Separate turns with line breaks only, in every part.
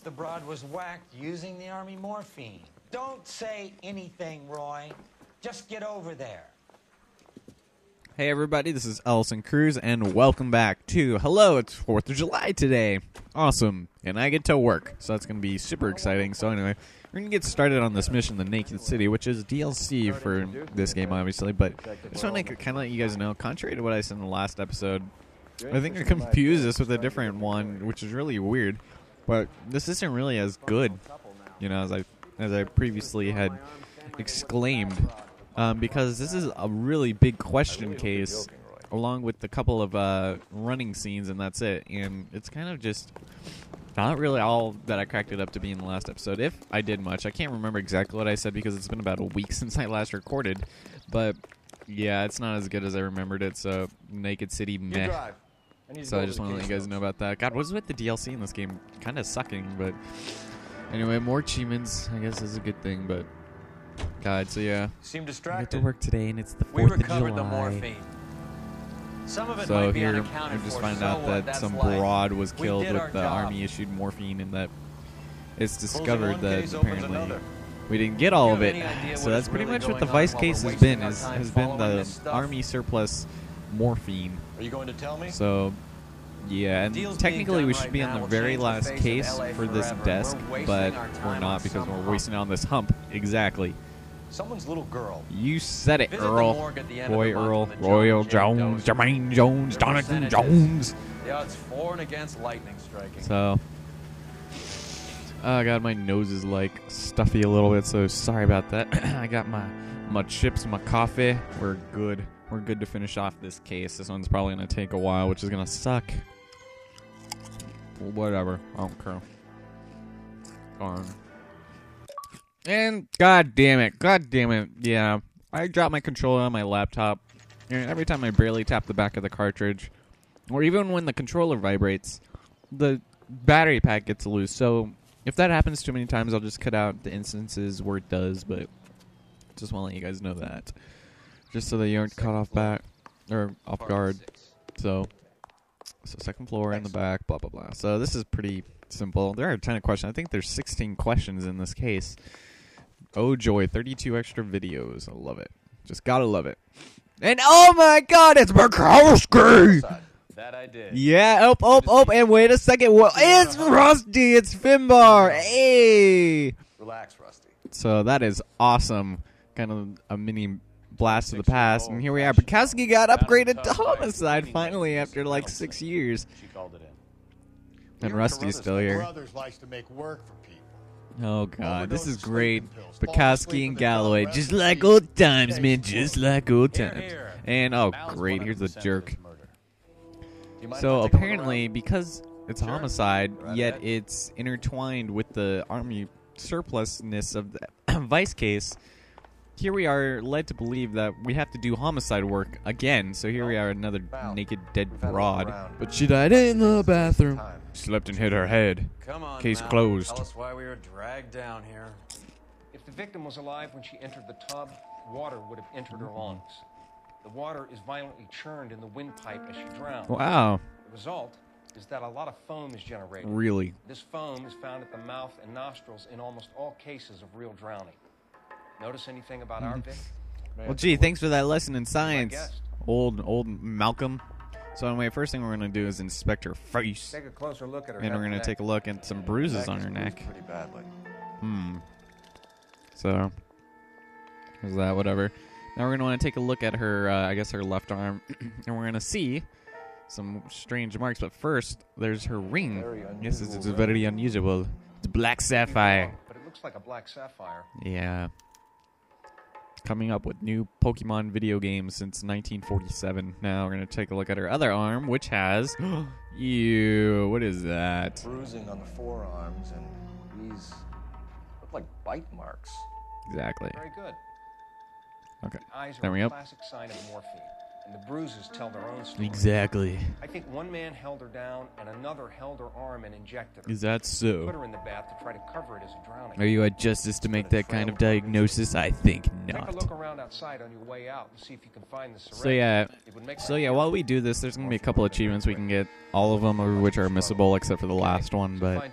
The broad was whacked using the army morphine. Don't say anything, Roy. Just get over there.
Hey everybody, this is Ellison Cruz, and welcome back to Hello, it's 4th of July today. Awesome. And I get to work, so that's going to be super exciting. So anyway, we're going to get started on this mission, the Naked City, which is DLC for this game, obviously. But I just want to kind of let you guys know, contrary to what I said in the last episode, I think I confused this with a different one, which is really weird. But this isn't really as good, you know, as I previously had exclaimed. Because this is a really big question case, along with a couple of running scenes, and that's it. And it's kind of just not really all that I cracked it up to be in the last episode, if I did much. I can't remember exactly what I said because it's been about a week since I last recorded. But, yeah, it's not as good as I remembered it, so Naked City, meh. So I just want to let you guys know about that. God, what's with the DLC in this game? Kind of sucking, but anyway, more achievements, I guess, is a good thing, but God, so yeah,
Seem
I
distracted.
get to work today, and it's the 4th
We
of
recovered the
July.
morphine. Some of it
So
might be
here,
unaccounted
we just
for,
find
so
out
what?
that
That's
some
life.
broad was
We
killed
did
with
our
the
job.
army-issued morphine, and that it's
Closing
discovered
one
that
case opens
apparently
another.
we didn't get all
Do
of
you
it.
have any idea
So
what
that's
is
pretty
really
much what the
going
Vice
on while
case
we're
has been,
wasting our time
has been
following
the
this stuff?
army surplus morphine.
Are you going to tell me?
So, yeah, and
Deal's
technically
being
we
done
should
right
be
now.
on the
We'll
very
change the
last
face of
case
LA
for this
forever.
desk,
We're wasting
but
our
we're
time
not
on
because
some
we're
hump.
wasting it on this hump. Exactly.
Someone's little girl.
You said it,
Visit the
Earl.
morgue at the end of
Roy
the month
Earl,
when the
Royal
John Jane
Jones,
does.
Jermaine Jones,
Their
Jonathan
percentages.
Jones.
The odds for and against lightning striking.
So, oh god, my nose is like stuffy a little bit, so sorry about that. I got my chips, my coffee. We're good. We're good to finish off this case. This one's probably gonna take a while, which is gonna suck. Whatever. I don't care. Darn. And god damn it. Yeah. I dropped my controller on my laptop, and every time I barely tap the back of the cartridge, or even when the controller vibrates, the battery pack gets loose. So if that happens too many times, I'll just cut out the instances where it does, but just want to let you guys know that. Just so that you aren't caught off guard. So second floor in the back, blah, blah, blah. So this is pretty simple. There are a ton of questions. I think there's 16 questions in this case. Oh, joy. 32 extra videos. I love it. Just gotta love it. And oh my god, it's Bukowski!
That I did.
Yeah, and wait a second. Well, it's Rusty. It's Finbar. Hey!
Relax, Rusty.
So that is awesome. Kind of a mini blast of the past. And here we are. Bukowski got upgraded to homicide finally after like 6 years.
She called it in.
And Rusty's still here.
Brothers likes to make work for people.
Oh god, this is
Overdose of
great.
sleeping pills,
Bukowski
fall asleep
and
in the
Galloway,
dumb
just
rest
like
of
old
the
times,
case
man,
closed.
just like old
Here,
times.
here.
And oh
Mal's
great, here's a
100%
jerk.
of this murder. Do you mind
So
if I take a look
apparently,
around?
because it's a
Sure.
homicide,
Right
yet
ahead.
it's intertwined with the army surplusness of the Vice case, here we are led to believe that we have to do homicide work again. So here we are, another
Val,
naked dead
we've had a look
broad.
around.
But she died in the bathroom.
Time.
Slept and hit her head.
Come on,
Case
Mal.
closed.
Tell us why we were dragged down here.
If the victim was alive when she entered the tub, water would have entered her lungs. The water is violently churned in the windpipe as she drowns.
Wow,
The result is that a lot of foam is generated.
really?
This foam is found at the mouth and nostrils in almost all cases of real drowning. Notice anything about our victim?
Well, gee, thanks for that lesson in science,
guessed.
old Malcolm. So anyway, first thing we're gonna do is inspect her face,
Take a closer look at her.
and we're gonna take a look at some bruises on her neck.
Pretty badly.
So, is that whatever? Now we're gonna want to take a look at her, I guess her left arm, and we're gonna see some strange marks. But first, there's her ring.
Very
Yes, it's
unusual
very unusual. It's black sapphire.
But it looks like a black sapphire.
Yeah. Coming up with new Pokemon video games since 1947. Now we're gonna take a look at her other arm, which has, ew, what is that?
Bruising on the forearms, and these look like bite marks.
Exactly.
Very good.
Okay.
Eyes
There
are
we
a
go.
classic sign of morphine. and the bruises tell their own story.
Exactly.
I think one man held her down and another held her arm and injected her.
Is that
Put
so?
her in the bath to try to cover it as a drowning.
Are you at justice to make that kind of diagnosis? I think
Take a
not.
look around outside on your way out and see if you can find the syringe.
So yeah, while we do this, there's going to be a couple achievements we can get, all of them of which are missable except for the last one, but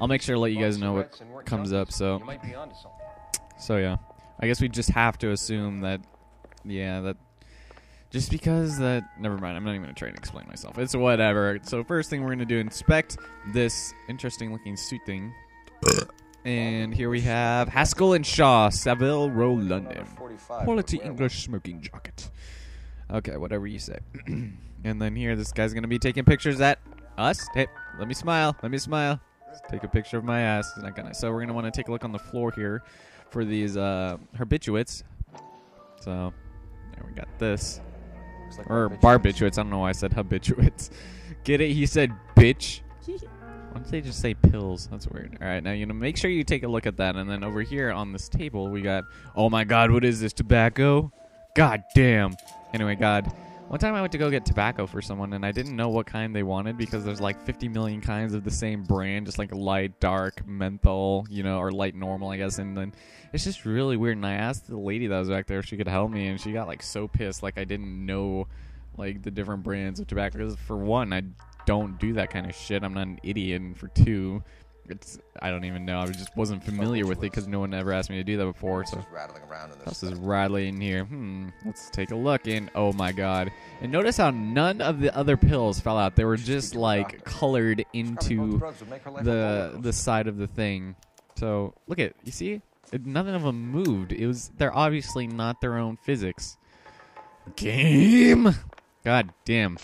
I'll make sure to let you guys know what comes up,
You might be onto something.
so yeah. I guess we just have to assume that, yeah, that just because that, never mind, I'm not even going to try and explain myself. It's whatever. So first thing we're going to do, inspect this interesting looking suit thing. And here we have Haskell and Shaw, Savile Row, London. Quality English smoking jacket. Okay, whatever you say. And then here, this guy's going to be taking pictures at us. Hey, let me smile. Let me smile. Let's take a picture of my ass. He's not gonna. So we're going to want to take a look on the floor here for these habituates. So there we got this. Or barbiturates. I don't know why I said habituates. Get it? He said bitch. Why don't they just say pills? That's weird. All right, now make sure you take a look at that. And then over here on this table, we got, oh my God, what is this, tobacco? God damn. Anyway, God. One time I went to go get tobacco for someone, and I didn't know what kind they wanted because there's like 50 million kinds of the same brand, just like light, dark, menthol, or light normal, I guess. And then it's just really weird. And I asked the lady that was back there if she could help me, and she got like so pissed, like I didn't know like the different brands of tobacco. Because for one, I don't do that kind of shit. I'm not an idiot. And for two, I don't even know. I just wasn't familiar with it because no one ever asked me to do that before. So
rattling around in this.
House is rattling in here. Let's take a look. And oh my God! And notice how none of the other pills fell out. They were just like colored into the side of the thing. So look at, you see, none of them moved. They're obviously not their own physics. Game. God damn.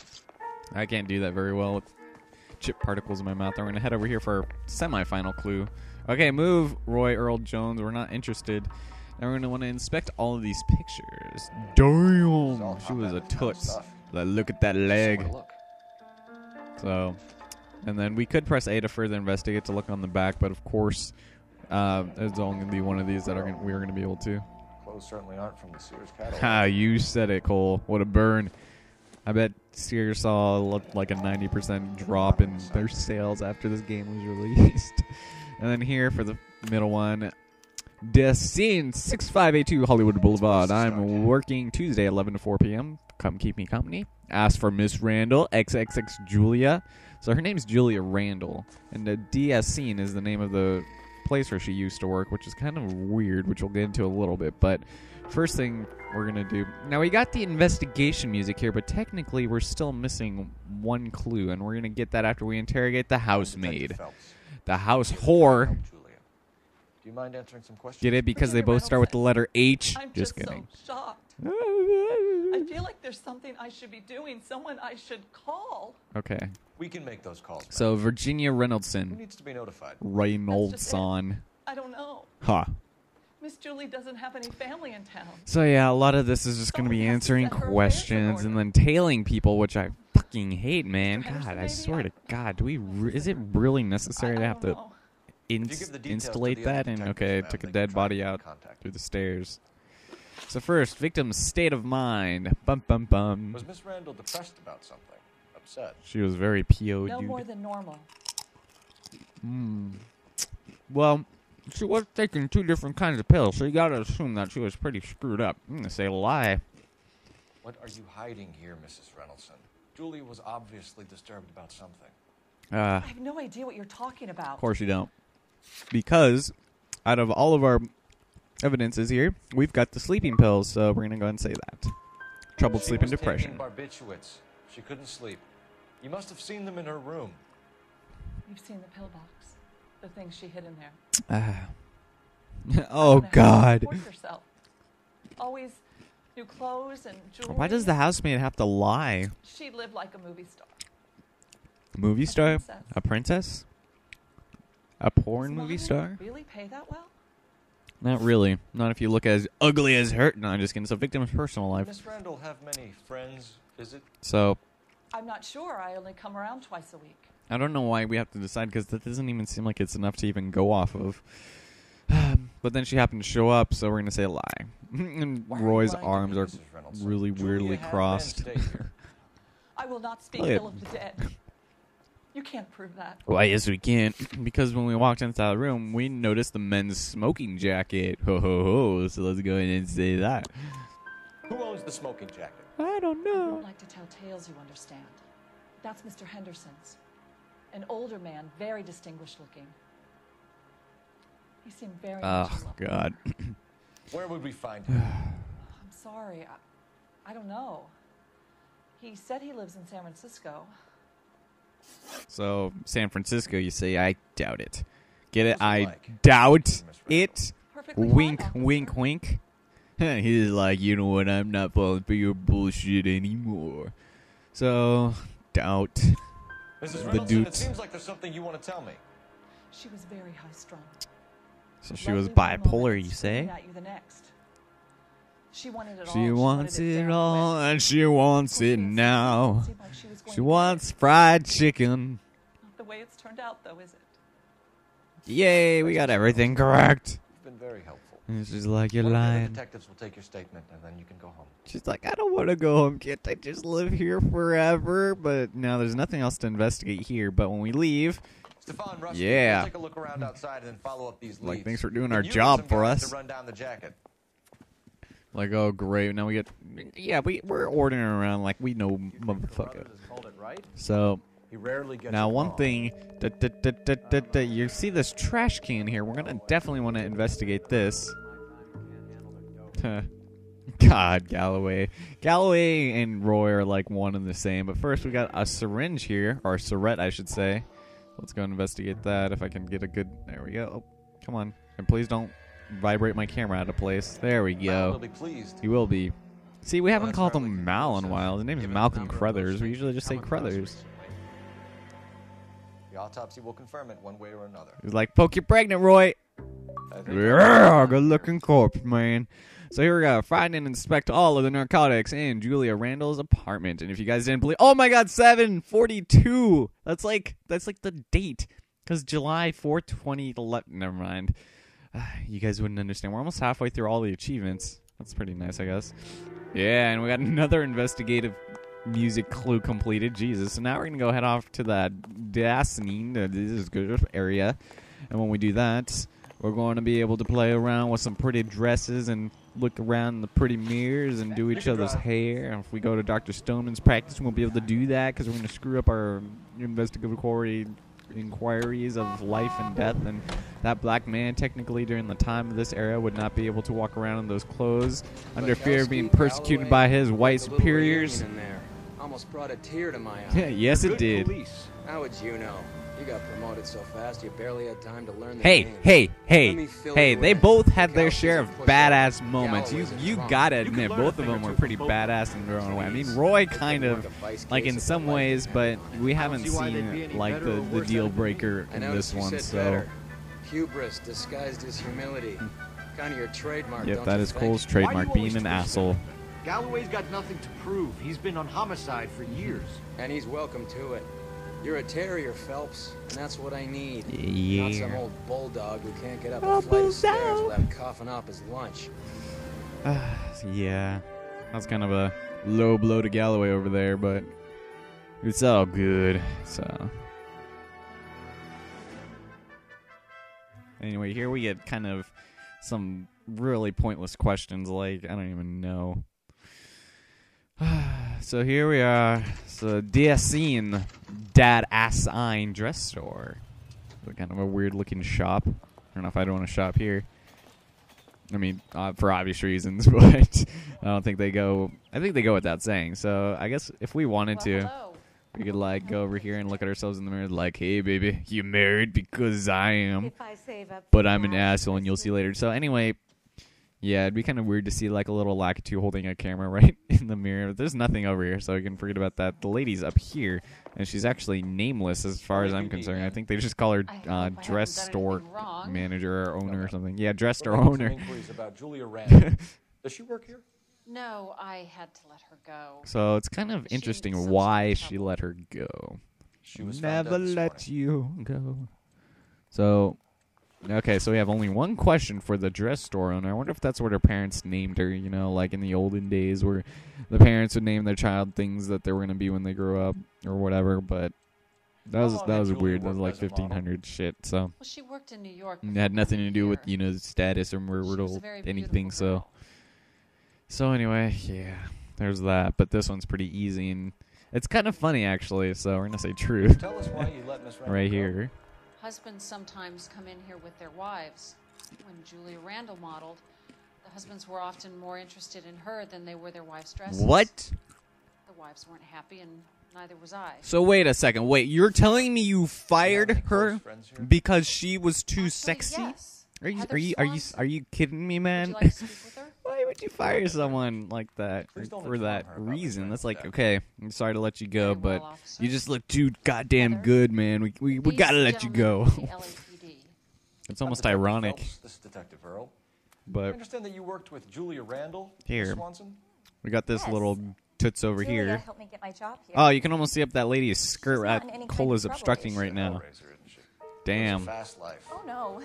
I can't do that very well with chip particles in my mouth. We're going to head over here for our semi-final clue. Okay, move, Roy Earl Jones. We're not interested. Now we're going to want to inspect all of these pictures. Damn! She was a toots. Look at that leg. So, and then we could press A to further investigate to look on the back, but of course, there's only going to be one of these that we're going to be able to.
Clothes certainly aren't from the Sears catalog.
Ha, you said it, Cole. What a burn. I bet Sears saw like a 90% drop in their sales after this game was released. And then here for the middle one, Scene 6582 Hollywood Boulevard. I'm working Tuesday 11 to 4 p.m. Come keep me company. Ask for Miss Randall, XXX Julia. So her name's Julia Randall. And the Scene is the name of the place where she used to work, which is kind of weird, which we'll get into a little bit. But first thing we're going to do... Now, we got the investigation music here, but technically we're still missing one clue, and we're going to get that after we interrogate the housemaid. The house whore.
Do you mind answering some questions?
Get it? Because they both start with the letter H.
I'm
just kidding.
So shocked. I feel like there's something I should be doing, someone I should call.
Okay.
We can make those calls.
So, Virginia
Who
Reynoldson.
needs to be notified?
Reynoldson.
I don't know.
Huh.
Miss Julie doesn't have any family in town.
So yeah, a lot of this is just going to be
Someone has to
answering
set her affairs in
questions and
order.
then tailing people, which I fucking hate, man.
Henderson,
God, I
maybe?
swear to God, is it really necessary
I
to have
don't
to
know.
If you give the details to
installate
the
that?
other
And
detectives,
okay,
ma'am,
took a
they
dead
can try
body
to
out
contact
through the stairs. So first, victim's state of mind. Bum bum bum.
Was Miss Randall depressed about something? Upset?
She was very PO'd.
No more than normal.
Well, she was taking two different kinds of pills, so you gotta assume that she was pretty screwed up. I'm gonna say a lie.
What are you hiding here, Mrs. Reynoldson? Julie was obviously disturbed about something.
I have no idea what you're talking about.
Of course you don't. Because out of all of our evidences here, we've got the sleeping pills, so we're going to go ahead and say that. Troubled sleep and depression.
She was taking barbiturates. She couldn't sleep. You must have seen them in her room.
You've seen the pill box, the things she hid in there.
Oh,
How
God.
to support herself. Always new clothes and jewelry.
Why does the housemaid have to lie?
She lived like a movie star.
Movie star?
princess.
A princess? A porn
Does
movie
money
star?
really pay that well?
Not really. Not if you look as ugly as her. No, I'm just kidding. It's a victim's personal life.
Miss Randall have many friends, is it?
So,
I'm not sure. I only come around twice a week.
I don't know why we have to decide, because that doesn't even seem like it's enough to even go off of. But then she happened to show up, so we're gonna say a lie. And
Why are you
Roy's
lying to
arms
me,
are
Mrs. Reynolds?
really
Julia
weirdly
had men
crossed.
stay here.
I will not speak
Look at-
ill of the dead. You can't prove that.
Why, yes, we can't. Because when we walked inside the room, we noticed the men's smoking jacket. Ho, ho, ho. So let's go ahead and say that.
Who owns the smoking jacket?
I don't
I
know.
don't like to tell tales, you understand. That's Mr. Henderson's. An older man, very distinguished looking. He seemed very much
Oh,
in love.
God.
Where would we find him?
I'm sorry. I don't know. He said he lives in San Francisco.
So, San Francisco, you say, I doubt it. Get it?
What's he
I
like?
doubt it.
Perfectly
Wink,
fine, officer.
wink, wink. He's like, you know what? I'm not falling for your bullshit anymore. So, doubt.
Mrs.
The
Reynolds,
dude.
it seems like there's something you want to tell me.
She was very high-strung.
So she was
Lovely one
bipolar,
moment,
you
screaming
say?
at you the next. She wanted it all.
She wants
wanted
it
down
all,
quick.
and she wants it
It
now.
seemed like she was going
She
to get
wants
it.
fried chicken.
Not the way it's turned out, though, is it?
Yay, we got everything correct.
You've been very helpful.
And she's like, you're
One of the other
lying.
detectives will take your statement, and then you can go home.
She's like, I don't want to go home, kid. I just live here forever. But now there's nothing else to investigate here. But when we leave,
Stefan, Rusty,
Yeah.
we'll take a look around outside and then follow up these leads.
like, thanks for doing
And
our
you get
job
some
for
guys
us.
To run down the jacket.
Like, oh, great. Now we get, yeah, we're ordering around like we know motherfucker. So,
He rarely gets
now
it
one
wrong.
thing, you see this trash can here. We're going to definitely want to investigate this. God, Galloway. Galloway and Roy are like one and the same. But first, we got a syringe here, or a syringe, I should say. Let's go investigate that if I can get a good... There we go. Oh, come on. And please don't vibrate my camera out of place. There we
Mal will
go.
be pleased.
He will be. See, we haven't
that's
called
hardly
him Mal in a
conclusive,
while. His name is
given
Malcolm
the number of those
Crothers. We
things
usually just say
come across
Crothers.
recently. The autopsy will confirm it one way or another.
He's like, poke, you're pregnant, Roy.
I think
Yeah, good looking corpse, man. So here we go. Find and inspect all of the narcotics in Julia Randall's apartment. And if you guys didn't believe, oh my God, 7/42. That's like the date, because July 4th, 2011. Never mind. You guys wouldn't understand. We're almost halfway through all the achievements. That's pretty nice, I guess. Yeah, and we got another investigative music clue completed. Jesus. So now we're gonna go head off to that Dassine, this is good area, and when we do that, we're going to be able to play around with some pretty dresses and look around the pretty mirrors and do each other's hair. And if we go to Dr. Stoneman's practice, we won't be able to do that because we're going to screw up our investigatory inquiries of life and death. And that black man, technically during the time of this era, would not be able to walk around in those clothes under fear of being persecuted by his white superiors.
In there. Almost brought a tear to my eye.
Yes, it did.
How would you know? You got promoted so fast you barely had time to learn the
Hey,
name.
hey,
Let
hey,
me fill
hey,
you
they
in.
both had their
Kowski's
share
a
of
pushover.
badass moments.
Galloway's a
You
drunk.
gotta
You could
admit,
learn a
both of
thing or
them were
two
pretty
from both of
badass in their own way. I mean,
Jeez.
Roy
They
kind
could
of,
work a vice
like
case
in
if
some
they liked
ways,
it.
but we haven't
see why they'd be
seen
any
like
better or
the
worse
deal
than me.
breaker
I
in
noticed
this
you
one.
said
So,
better. Hubris disguised as humility. Kind of your trademark,
yep,
don't
that
you
is
think?
Cole's
Why do you
trademark,
always
being an
twist
asshole.
him? Galloway's got nothing to prove. He's been on homicide for years.
And he's welcome to it. You're a terrier, Phelps, and that's what I need. Not
Yeah.
some old bulldog who can't get up
Oh,
a flight of stairs
bulldog.
without coughing up his lunch.
Yeah, that's kind of a low blow to Galloway over there, but it's all good. So, anyway, here we get kind of some really pointless questions, like, I don't even know. So here we are. So, dear scene, Dad Assine dress store. Kind of a weird looking shop. I don't know if I'd want to shop here. I mean, for obvious reasons, but I don't think they go. I think they go without saying. So I guess if we wanted to,
Hello.
we could like go over here and look at ourselves in the mirror, like, "Hey, baby, you married because I am,
If I save up
but
for
I'm an
that,
asshole, and you'll see later." So anyway, yeah, it'd be kind of weird to see like a little Lakitu holding a camera right in the mirror. There's nothing over here, so we can forget about that. The lady's up here, and she's actually nameless as far as I'm concerned. I think they just call her
I hope I haven't
dress
done
store
anything wrong.
manager or owner or something. Yeah, dress store
We're making some
owner.
inquiries about Julia Randall. Does she work here?
No, I had to let her go.
So it's kind of
She
interesting
was
why
in
she
trouble.
let her go.
She was found
Never
dead this
let
morning.
you go. So Okay, so we have only one question for the dress store owner. I wonder if that's what her parents named her, you know, like in the olden days where the parents would name their child things that they were going to be when they grew up or whatever, but that was weird. That was like 1500 shit, so.
Well, she worked in New York.
It had nothing to do with,
here.
you know, status or anything, so. So anyway, yeah, there's that, but this one's pretty easy, and it's kind of funny, actually, so we're going to say true.
Tell us why you let Miss Randall
Right
go.
here.
Husbands sometimes come in here with their wives. When Julia Randall modeled, the husbands were often more interested in her than they were their wives' dresses.
What?
The wives weren't happy, and neither was I.
So wait a second. Wait, you're telling me you fired
any
her
close friends here?
because she was too
Actually,
sexy?
yes.
Are you
Heather
are you are you
Swanson.
are you kidding me,
Would
man?
you like to speak with her?
Why would you fire someone like that
Please don't
for
inform
that
her about
reason?
my
That's
friend's
like,
death.
okay, I'm sorry to let you go,
Very
but
well, officer.
you just look too goddamn
Heather,
good, man. We
These
gotta let you go.
gentlemen are the LAPD.
It's almost
Detective
ironic,
Phelps, this is Detective Earl. I
but
understand that you worked with Julia Randall,
Here.
Miss Swanson.
we got this
Yes.
little toots over
Julia
here.
helped me get my job here.
Oh, you can almost see up that lady's skirt.
not
That
in any kind
Cola's
of trouble,
obstructing
is
right
she?
now.
Hellraiser, isn't she?
Damn.
It's a fast life.
Oh no.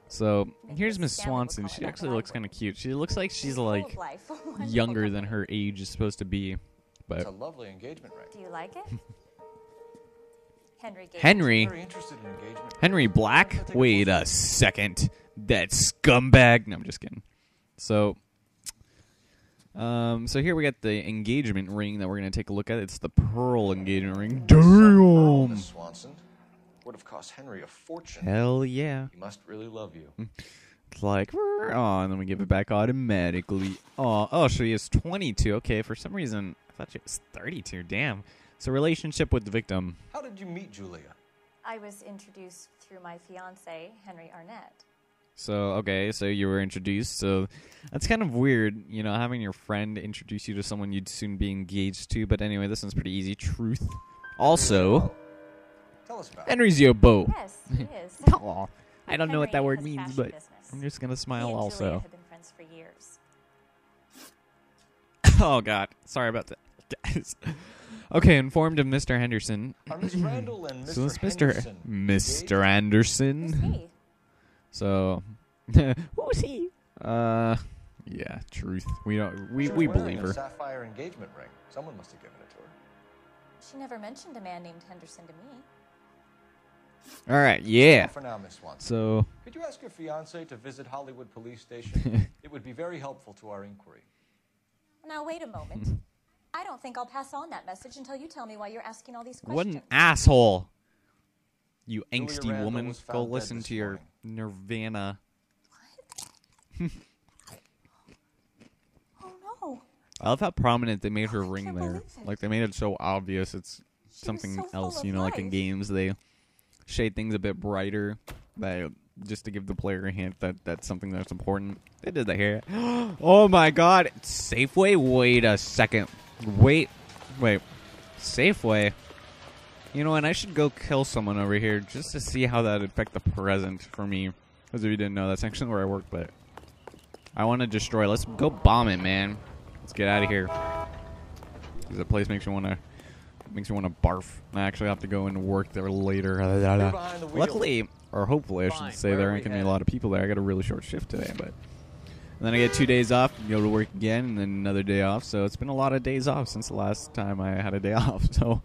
So
Maybe
here's
Miss
Miss
Stanley would
Swanson.
call it
She
that,
actually
but I
looks kind of cute. She looks like she's
Full
like
of life. Wonderful
younger than
company.
her age is supposed to be.
It's
But
a lovely engagement ring.
Do you like it? Henry gave it to
Henry,
Very interested in engagement
Henry
rings.
Black.
Take a
Wait
closer
a second, that scumbag. No, I'm just kidding. So, so here we got the engagement ring that we're gonna take a look at. It's the pearl engagement ring.
Earl,
Damn.
Miss Swanson would have cost Henry a fortune.
Hell yeah.
He must really love you.
It's like, oh, and then we give it back automatically. Oh, she is 22. Okay, for some reason, I thought she was 32. Damn. So relationship with the victim.
How did you meet Julia?
I was introduced through my fiance, Henry Arnett.
So, okay, so you were introduced. So that's kind of weird, you know, having your friend introduce you to someone you'd soon be engaged to. But anyway, this one's pretty easy. Truth. Also,
Tell us about it.
Henry's your beau.
Yes, he is.
Aw. I don't know what that
Henry
word
has a
means,
fashion
but
business.
I'm just going to
He
smile
and Julia
also.
have been friends for years.
Oh, God. Sorry about that, guys. Okay, informed of Mr. Henderson.
Are Miss Randall and Mr.
So it's
Henderson
Mr.
engaged?
Anderson.
Who's he?
So, who's he? Yeah, truth. We don't. We
She was
believe
wearing
her.
a sapphire engagement ring. Someone must have given it to her.
She never mentioned a man named Henderson to me.
All right. Yeah.
Well, for now, Miss Swanson.
So,
Could you ask your fiancé to visit Hollywood Police Station? It would be very helpful to our inquiry.
Now, wait a moment. I don't think I'll pass on that message until you tell me why you're asking all these questions.
what an asshole! You
Julia
angsty
Randall
woman.
was
Go
found dead
listen
this
to your
morning.
Nirvana.
Oh, no.
I love how prominent they made her
I
ring
can't
there.
believe it.
Like they made it so obvious. It's
She was
something
so full
else,
of
you know, like in
life.
games they shade things a bit brighter, that just to give the player a hint that that's something that's important. They did that here. Oh my God! Safeway. Wait a second. Wait. Safeway. You know what? I should go kill someone over here just to see how that would affect the present for me. Because if you didn't know, that's actually where I work. But I want to destroy. Let's go bomb it, man. Let's get out of here. Because the place makes me want to barf. I actually have to go into work there later.
behind the wheel.
Luckily, or hopefully, I should
Fine.
say,
Where
there
are
aren't
we
going to be a
headed?
lot of people there. I got a really short shift today, but. And then I get 2 days off, go to work again, and then another day off. So it's been a lot of days off since the last time I had a day off. So,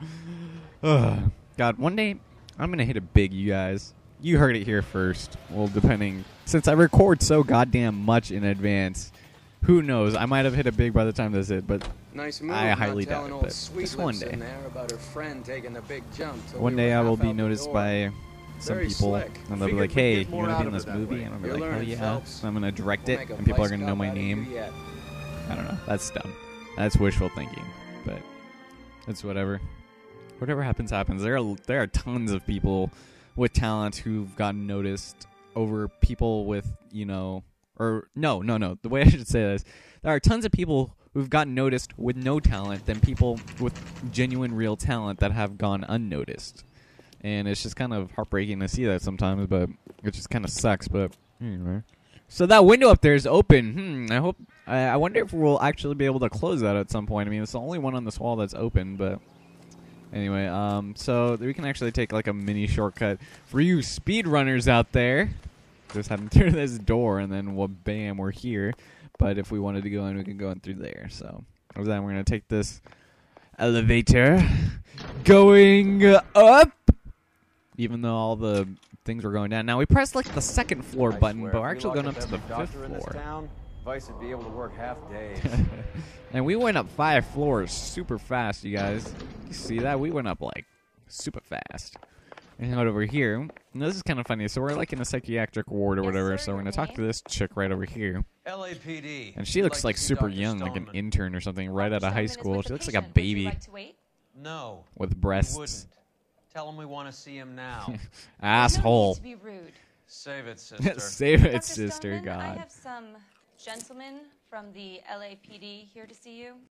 God, one day I'm going to hit it big, you guys. You heard it here first. Well, depending. Since I record so goddamn much in advance, who knows? I might have hit it big by the time this hit, but
Nice move.
I
not
highly doubt
telling
it,
old
but
Sweet
just one
Lips
day.
in there about her friend taking the big jump till
one
we
day
were
I will
half
be
out the
noticed
door.
by some
Very
people,
slick.
and they'll be
Figured
like,
we'd
hey,
get
you
more
want to
out
be in
of
this
her that
movie?
way.
And I'll be
You're
like, hell
learning,
yeah.
Phelps.
So I'm going to direct
We'll
it,
make a
and people are
vice
going to
cop
know my
out of
name.
you yet.
I don't know. That's dumb. That's wishful thinking, but it's whatever. Whatever happens, happens. There are tons of people with talent who've gotten noticed over people with, you know, or no. The way I should say this, there are tons of people who've gotten noticed with no talent than people with genuine, real talent that have gone unnoticed. And it's just kind of heartbreaking to see that sometimes, but it just kind of sucks. But anyway. So that window up there is open. I wonder if we'll actually be able to close that at some point. I mean, it's the only one on this wall that's open, but anyway, so we can actually take like a mini shortcut for you speedrunners out there. just heading through this door, and then bam, we're here. But if we wanted to go in, we can go in through there. So then we're gonna take this elevator going up, even though all the things were going down. Now we pressed like the second floor button, but we're actually going up to the 5th floor.
Vice would be able to work half days.
And we went up 5 floors super fast, you guys. You see that? We went up like super fast. And out over here, and this is kind of funny. So we're like in a psychiatric ward or whatever. So we're gonna talk to this chick right over here.
LAPD.
And she looks like super young, like an intern or something, right out of high school. She looks like a baby
No.
with
You
breasts.
wouldn't. Tell him we want to see him now.
Asshole.
To be rude.
Save it, sister.
Save it,
Dr.
sister.
Stoneman, I
God.
have some gentlemen from the LAPD here to see you.